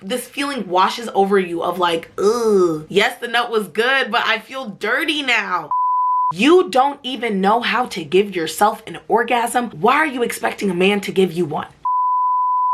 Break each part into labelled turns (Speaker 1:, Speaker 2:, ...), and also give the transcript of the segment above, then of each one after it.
Speaker 1: this feeling washes over you of like, ugh, yes, the nut was good, but I feel dirty now. You don't even know how to give yourself an orgasm. Why are you expecting a man to give you one?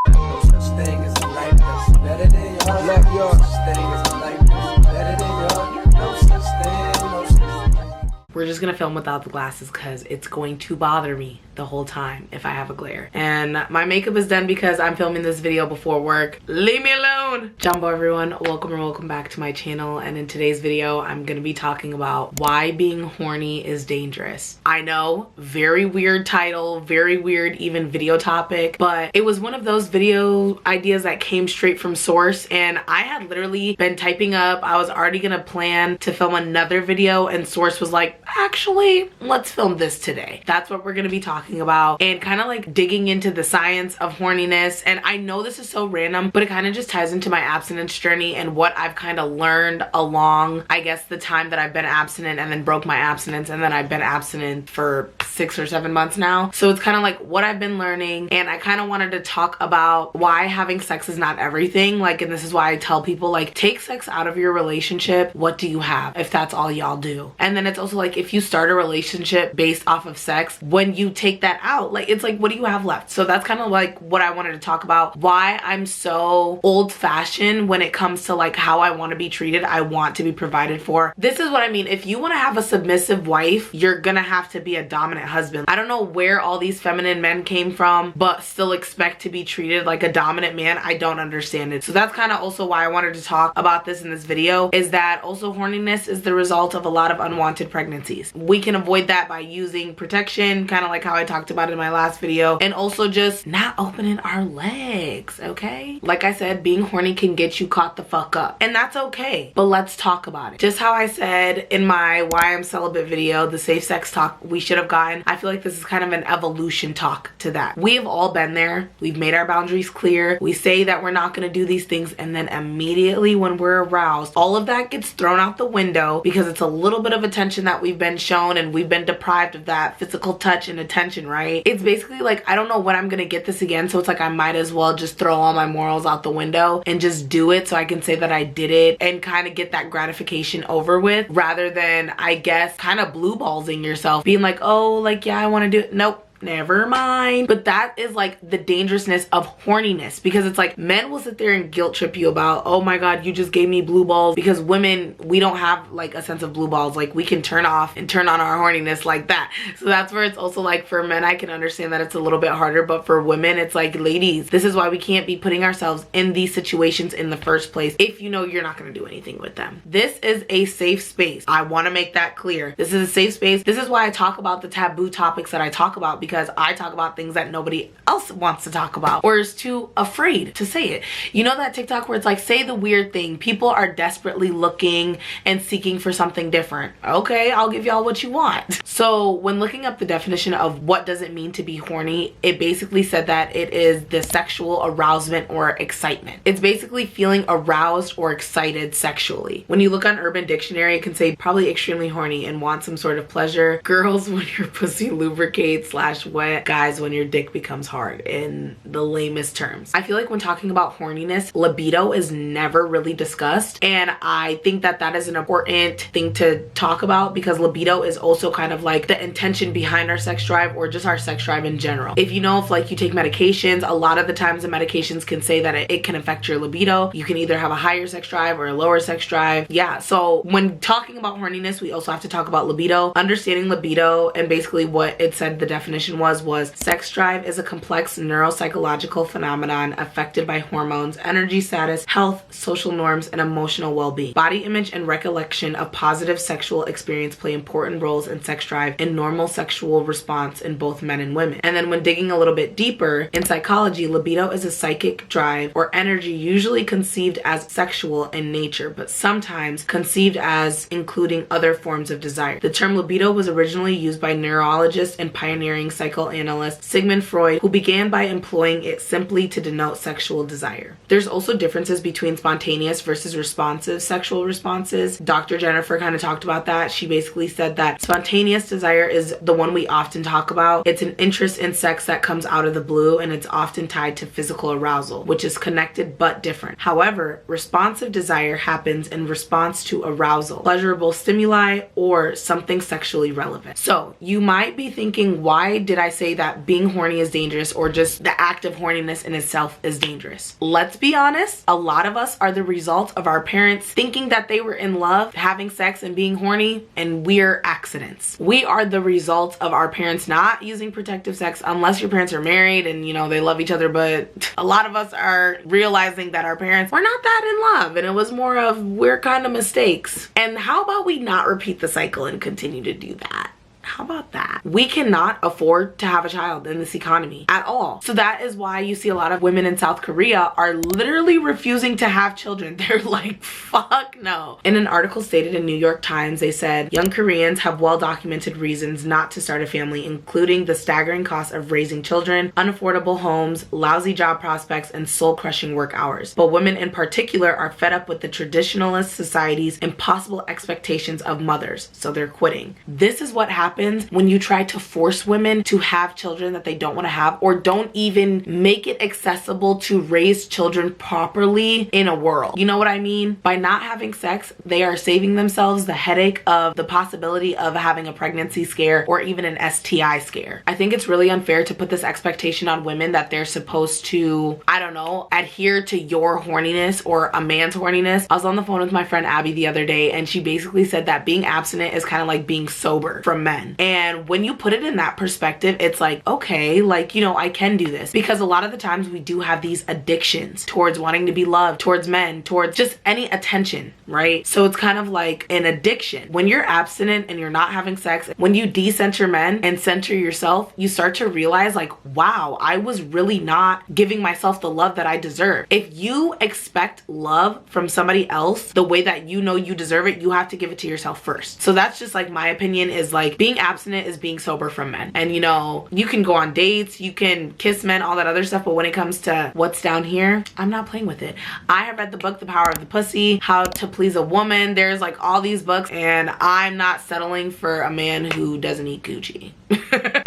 Speaker 2: No such thing as a life that's better than yours. No such thing as a life that's better than yours. No such thing, no such thing.
Speaker 1: We're just gonna film without the glasses because it's going to bother me the whole time if I have a glare. And my makeup is done because I'm filming this video before work. Leave me alone. Jumbo everyone, welcome back to my channel. And in today's video, I'm gonna be talking about why being horny is dangerous. I know, very weird title, very weird even video topic, but it was one of those video ideas that came straight from source. And I had literally been typing up, I was already gonna plan to film another video, and source was like, actually, let's film this today. That's what we're gonna be talking about, and kind of like digging into the science of horniness. And I know this is so random, but it kind of just ties into my abstinence journey and what I've kind of learned along, I guess, the time that I've been abstinent and then broke my abstinence, and then I've been abstinent for 6 or 7 months now. So it's kind of like what I've been learning, and I kind of wanted to talk about why having sex is not everything. Like, and this is why I tell people, like, take sex out of your relationship. What do you have if that's all y'all do? And then it's also like, if you start a relationship based off of sex, when you take that out, like, it's like, what do you have left? So that's kind of like what I wanted to talk about, why I'm so old-fashioned when it comes to like how I want to be treated. I want to be provided for. This is what I mean. If you want to have a submissive wife, you're gonna have to be a dominant husband. I don't know where all these feminine men came from, but still expect to be treated like a dominant man. I don't understand it. So that's kind of also why I wanted to talk about this in this video, is that also horniness is the result of a lot of unwanted pregnancies. We can avoid that by using protection, kind of like how I talked about in my last video, and also just not opening our legs, okay? Like I said, being horny can get you caught the fuck up, and that's okay, but let's talk about it. Just how I said in my why I'm celibate video, the safe sex talk we should have gotten, I feel like this is kind of an evolution talk to that. We have all been there. We've made our boundaries clear. We say that we're not going to do these things, and then immediately when we're aroused, all of that gets thrown out the window because it's a little bit of attention that we've been shown, and we've been deprived of that physical touch and attention, right? It's basically like, I don't know when I'm gonna get this again, so it's like I might as well just throw all my morals out the window and just do it so I can say that I did it and kind of get that gratification over with, rather than, I guess, kind of blue ballsing yourself, being like, oh, like, yeah, I want to do it. Nope, never mind. But that is like the dangerousness of horniness, because it's like men will sit there and guilt trip you about, oh my god, you just gave me blue balls, because women, we don't have like a sense of blue balls. Like, we can turn off and turn on our horniness like that. So that's where it's also like, for men, I can understand that it's a little bit harder, but for women, it's like, ladies, this is why we can't be putting ourselves in these situations in the first place if you know you're not going to do anything with them. This is a safe space. I want to make that clear. This is a safe space. This is why I talk about the taboo topics that I talk about, because I talk about things that nobody else wants to talk about or is too afraid to say it. You know that TikTok where it's like, say the weird thing. People are desperately looking and seeking for something different. Okay, I'll give y'all what you want. So when looking up the definition of what does it mean to be horny, it basically said that it is the sexual arousement or excitement. It's basically feeling aroused or excited sexually. When you look on Urban Dictionary, it can say probably extremely horny and want some sort of pleasure. Girls, when your pussy lubricates / wet. Guys, when your dick becomes hard, in the lamest terms. I feel like when talking about horniness, libido is never really discussed, and I think that that is an important thing to talk about, because libido is also kind of like the intention behind our sex drive, or just our sex drive in general. If you know, if like you take medications, a lot of the times the medications can say that it can affect your libido. You can either have a higher sex drive or a lower sex drive. Yeah, so when talking about horniness, we also have to talk about libido. Understanding libido, and basically what it said the definition was sex drive is a complex neuropsychological phenomenon affected by hormones, energy status, health, social norms, and emotional well-being. Body image and recollection of positive sexual experience play important roles in sex drive and normal sexual response in both men and women. And then when digging a little bit deeper, in psychology, libido is a psychic drive or energy usually conceived as sexual in nature, but sometimes conceived as including other forms of desire. The term libido was originally used by neurologists and pioneering psychoanalyst Sigmund Freud, who began by employing it simply to denote sexual desire. There's also differences between spontaneous versus responsive sexual responses. Dr. Jennifer kind of talked about that. She basically said that spontaneous desire is the one we often talk about. It's an interest in sex that comes out of the blue, and it's often tied to physical arousal, which is connected but different. However, responsive desire happens in response to arousal, pleasurable stimuli, or something sexually relevant. So you might be thinking, why did I say that being horny is dangerous, or just the act of horniness in itself is dangerous? Let's be honest, a lot of us are the result of our parents thinking that they were in love, having sex and being horny, and we're accidents. We are the result of our parents not using protective sex, unless your parents are married and you know they love each other, but a lot of us are realizing that our parents were not that in love, and it was more of we're kind of mistakes. And how about we not repeat the cycle and continue to do that? How about that? We cannot afford to have a child in this economy at all. So that is why you see a lot of women in South Korea are literally refusing to have children. They're like, fuck no. In an article stated in New York Times, they said young Koreans have well-documented reasons not to start a family, including the staggering cost of raising children, unaffordable homes, lousy job prospects, and soul-crushing work hours. But women in particular are fed up with the traditionalist society's impossible expectations of mothers, so they're quitting. This is what happens when you try to force women to have children that they don't want to have, or don't even make it accessible to raise children properly in a world. You know what I mean? By not having sex, they are saving themselves the headache of the possibility of having a pregnancy scare or even an STI scare. I think it's really unfair to put this expectation on women that they're supposed to, I don't know, adhere to your horniness or a man's horniness. I was on the phone with my friend Abby the other day, and she basically said that being abstinent is kind of like being sober from men. And when you put it in that perspective, it's like, okay, like, you know, I can do this. Because a lot of the times we do have these addictions towards wanting to be loved, towards men, towards just any attention, right? So it's kind of like an addiction. When you're abstinent and you're not having sex, when you decenter men and center yourself, you start to realize like, wow, I was really not giving myself the love that I deserve. If you expect love from somebody else the way that you know you deserve it, you have to give it to yourself first. So that's just like my opinion, is like being abstinent is being sober from men. And you know, you can go on dates, you can kiss men, all that other stuff, but when it comes to what's down here, I'm not playing with it. I have read the book The Power of the Pussy, How to Please a Woman. There's like all these books, and I'm not settling for a man who doesn't eat Gucci.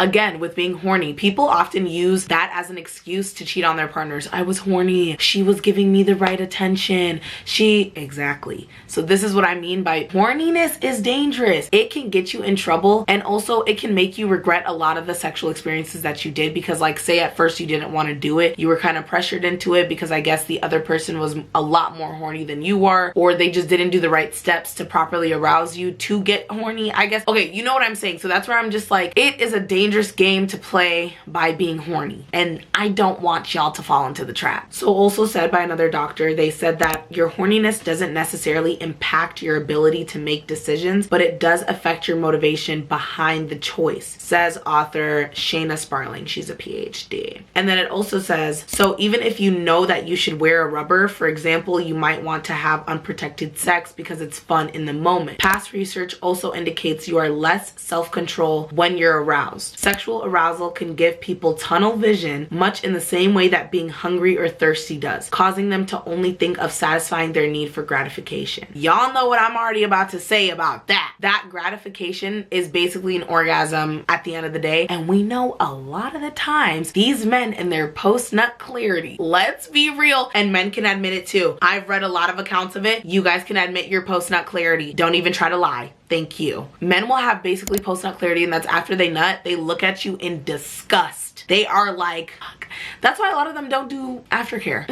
Speaker 1: Again, with being horny, people often use that as an excuse to cheat on their partners. I was horny, she was giving me the right attention, exactly. So this is what I mean by horniness is dangerous. It can get you in trouble, and also it can make you regret a lot of the sexual experiences that you did, because like, say at first you didn't want to do it, you were kind of pressured into it because I guess the other person was a lot more horny than you are, or they just didn't do the right steps to properly arouse you to get horny, I guess. Okay, you know what I'm saying? So that's where I'm just like, it is a dangerous game to play by being horny, and I don't want y'all to fall into the trap. So also said by another doctor, they said that your horniness doesn't necessarily impact your ability to make decisions, but it does affect your motivation behind the choice, says author Shayna Sparling. She's a PhD. And then it also says, so even if you know that you should wear a rubber, for example, you might want to have unprotected sex because it's fun in the moment. Past research also indicates you are less self-control when you're aroused. Sexual arousal can give people tunnel vision, much in the same way that being hungry or thirsty does, causing them to only think of satisfying their need for gratification. Y'all know what I'm already about to say about that. That gratification is basically an orgasm at the end of the day, and we know a lot of the times these men in their post-nut clarity, let's be real, and men can admit it too. I've read a lot of accounts of it. You guys can admit your post-nut clarity. Don't even try to lie. Thank you. Men will have basically post-nut clarity, and that's after they nut, they look at you in disgust. They are like, fuck. That's why a lot of them don't do aftercare.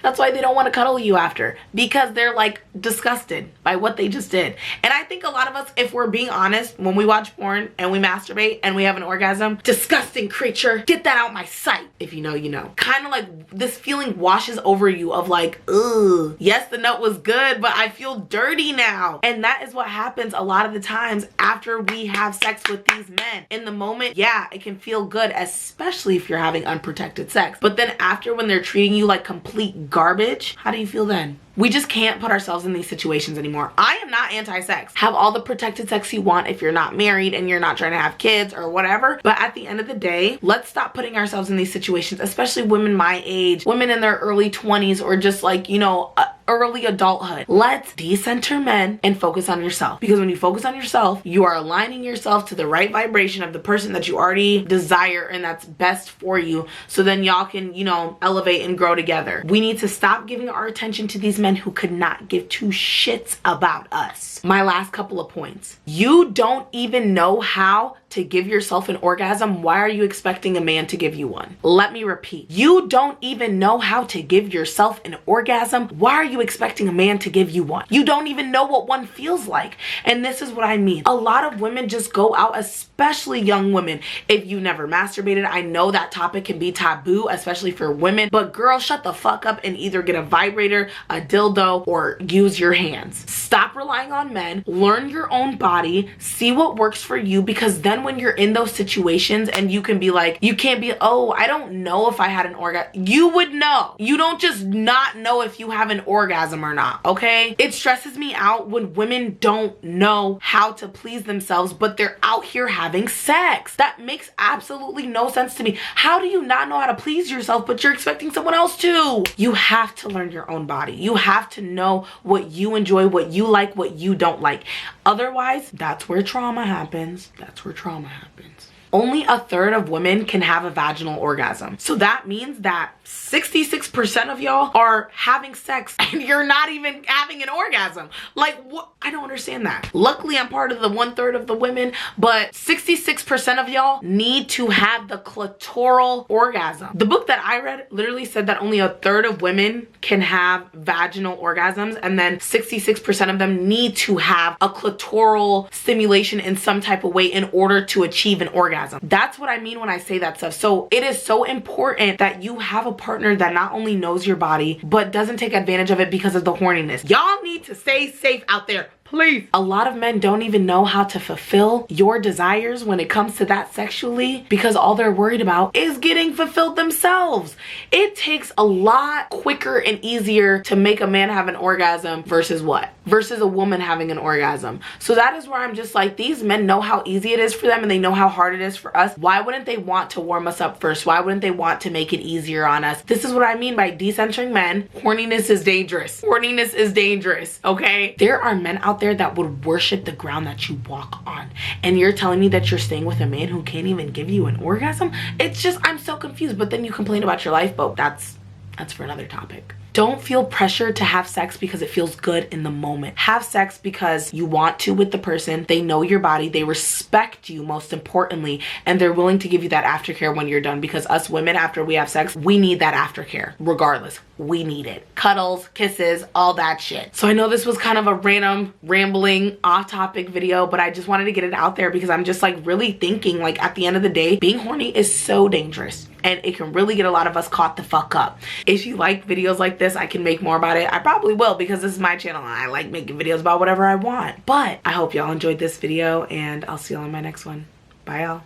Speaker 1: That's why they don't want to cuddle you after, because they're like disgusted by what they just did. And I think a lot of us, if we're being honest, when we watch porn and we masturbate and we have an orgasm, disgusting creature, get that out my sight. If you know, you know. Kind of like this feeling washes over you of like, ugh, yes, the nut was good, but I feel dirty now. And that is what happens happens a lot of the times after we have sex with these men. In the moment, yeah, it can feel good, especially if you're having unprotected sex. But then after, when they're treating you like complete garbage, how do you feel then? We just can't put ourselves in these situations anymore. I am not anti-sex. Have all the protected sex you want if you're not married and you're not trying to have kids or whatever. But at the end of the day, let's stop putting ourselves in these situations, especially women my age, women in their early 20s, or just like, you know, early adulthood. Let's decenter men and focus on yourself. Because when you focus on yourself, you are aligning yourself to the right vibration of the person that you already desire and that's best for you. So then y'all can, you know, elevate and grow together. We need to stop giving our attention to these men who could not give two shits about us. My last couple of points. You don't even know how to give yourself an orgasm. Why are you expecting a man to give you one? Let me repeat. You don't even know how to give yourself an orgasm. Why are you expecting a man to give you one? You don't even know what one feels like. And this is what I mean. A lot of women just go out, especially young women. If you never masturbated, I know that topic can be taboo, especially for women, but girl, shut the fuck up and either get a vibrator, a dildo, or use your hands. Stop relying on men. Learn your own body. See what works for you, because then when you're in those situations and you can be like, you can't be, oh, I don't know if I had an orgasm. You would know. You don't just not know if you have an orgasm or not, okay? It stresses me out when women don't know how to please themselves, but they're out here having sex. That makes absolutely no sense to me. How do you not know how to please yourself, but you're expecting someone else to? You have to learn your own body. You have to know what you enjoy, what you like, what you don't like. Otherwise, that's where trauma happens. That's where trauma happens. Only a third of women can have a vaginal orgasm. So that means that 66% of y'all are having sex and you're not even having an orgasm. Like, what? I don't understand that. Luckily, I'm part of the 1/3 of the women, but 66% of y'all need to have the clitoral orgasm. The book that I read literally said that only a third of women can have vaginal orgasms, and then 66% of them need to have a clitoral stimulation in some type of way in order to achieve an orgasm. That's what I mean when I say that stuff. So it is so important that you have a partner that not only knows your body, but doesn't take advantage of it because of the horniness. Y'all need to stay safe out there. Please. A lot of men don't even know how to fulfill your desires when it comes to that sexually, because all they're worried about is getting fulfilled themselves. It takes a lot quicker and easier to make a man have an orgasm versus what? Versus a woman having an orgasm. So that is where I'm just like, these men know how easy it is for them and they know how hard it is for us. Why wouldn't they want to warm us up first? Why wouldn't they want to make it easier on us? This is what I mean by decentering men. Horniness is dangerous. Horniness is dangerous, okay? There are men out there that would worship the ground that you walk on, and you're telling me that you're staying with a man who can't even give you an orgasm? It's just, I'm so confused. But then you complain about your life, but that's for another topic. Don't feel pressure to have sex because it feels good in the moment. Have sex because you want to with the person. They know your body. They respect you, most importantly, and they're willing to give you that aftercare when you're done, because us women, after we have sex, we need that aftercare regardless. We need it. Cuddles, kisses, all that shit. So I know this was kind of a random, rambling, off-topic video, but I just wanted to get it out there because I'm just like really thinking, like, at the end of the day, being horny is so dangerous and it can really get a lot of us caught the fuck up. If you like videos like this, I can make more about it. I probably will, because this is my channel and I like making videos about whatever I want. But I hope y'all enjoyed this video and I'll see y'all in my next one. Bye, y'all.